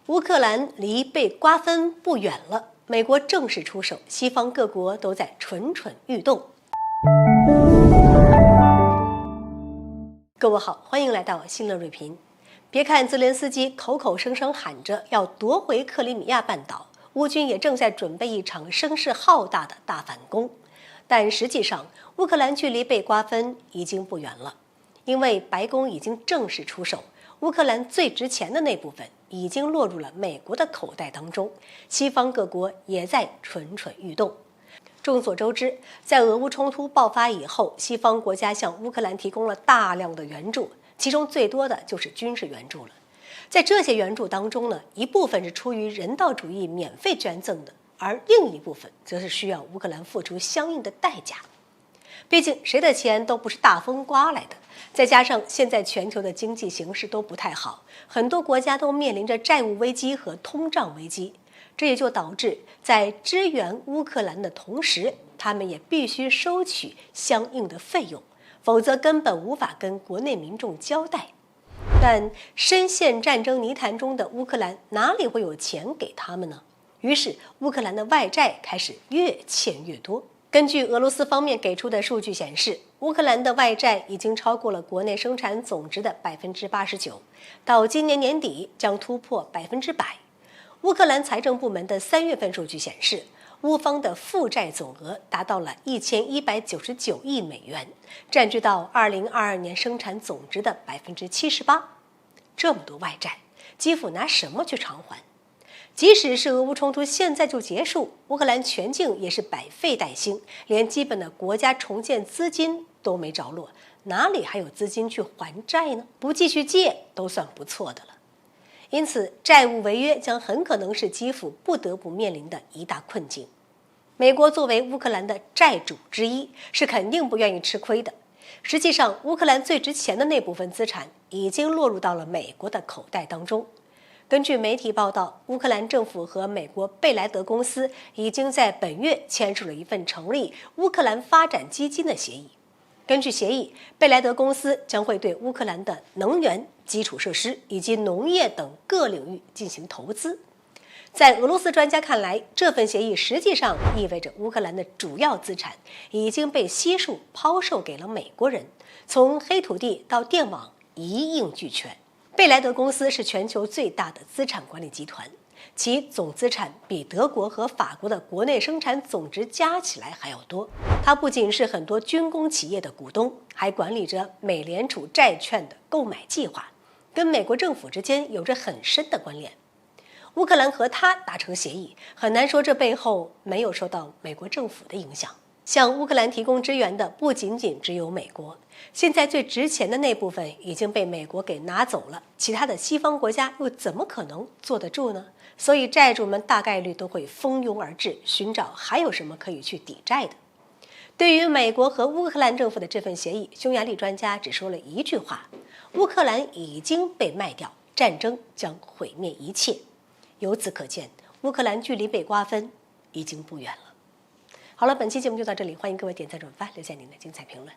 乌克兰离被瓜分不远了，美国正式出手，西方各国都在蠢蠢欲动。各位好，欢迎来到新乐锐评。别看泽连斯基口口声声喊着要夺回克里米亚半岛，乌军也正在准备一场声势浩大的大反攻，但实际上，乌克兰距离被瓜分已经不远了，因为白宫已经正式出手。乌克兰最值钱的那部分已经落入了美国的口袋当中，西方各国也在蠢蠢欲动。众所周知，在俄乌冲突爆发以后，西方国家向乌克兰提供了大量的援助，其中最多的就是军事援助了。在这些援助当中呢，一部分是出于人道主义免费捐赠的，而另一部分则是需要乌克兰付出相应的代价。毕竟谁的钱都不是大风刮来的，再加上现在全球的经济形势都不太好，很多国家都面临着债务危机和通胀危机，这也就导致在支援乌克兰的同时，他们也必须收取相应的费用，否则根本无法跟国内民众交代。但深陷战争泥潭中的乌克兰哪里会有钱给他们呢？于是乌克兰的外债开始越欠越多。根据俄罗斯方面给出的数据显示，乌克兰的外债已经超过了国内生产总值的89%，到今年年底将突破100%。乌克兰财政部门的3月份数据显示，乌方的负债总额达到了1199亿美元，占据到2022年生产总值的78%。这么多外债，基辅拿什么去偿还？即使是俄乌冲突现在就结束，乌克兰全境也是百废待兴，连基本的国家重建资金都没着落，哪里还有资金去还债呢？不继续借都算不错的了。因此，债务违约将很可能是基辅不得不面临的一大困境。美国作为乌克兰的债主之一，是肯定不愿意吃亏的。实际上，乌克兰最值钱的那部分资产已经落入到了美国的口袋当中。根据媒体报道，乌克兰政府和美国贝莱德公司已经在本月签署了一份成立乌克兰发展基金的协议。根据协议，贝莱德公司将会对乌克兰的能源、基础设施以及农业等各领域进行投资。在俄罗斯专家看来，这份协议实际上意味着乌克兰的主要资产已经被悉数抛售给了美国人，从黑土地到电网一应俱全。贝莱德公司是全球最大的资产管理集团，其总资产比德国和法国的国内生产总值加起来还要多。它不仅是很多军工企业的股东，还管理着美联储债券的购买计划，跟美国政府之间有着很深的关联。乌克兰和他达成协议，很难说这背后没有受到美国政府的影响。向乌克兰提供支援的不仅仅只有美国，现在最值钱的那部分已经被美国给拿走了，其他的西方国家又怎么可能坐得住呢？所以债主们大概率都会蜂拥而至，寻找还有什么可以去抵债的。对于美国和乌克兰政府的这份协议，匈牙利专家只说了一句话：乌克兰已经被卖掉，战争将毁灭一切。由此可见，乌克兰距离被瓜分已经不远了。好了，本期节目就到这里，欢迎各位点赞转发，留下您的精彩评论。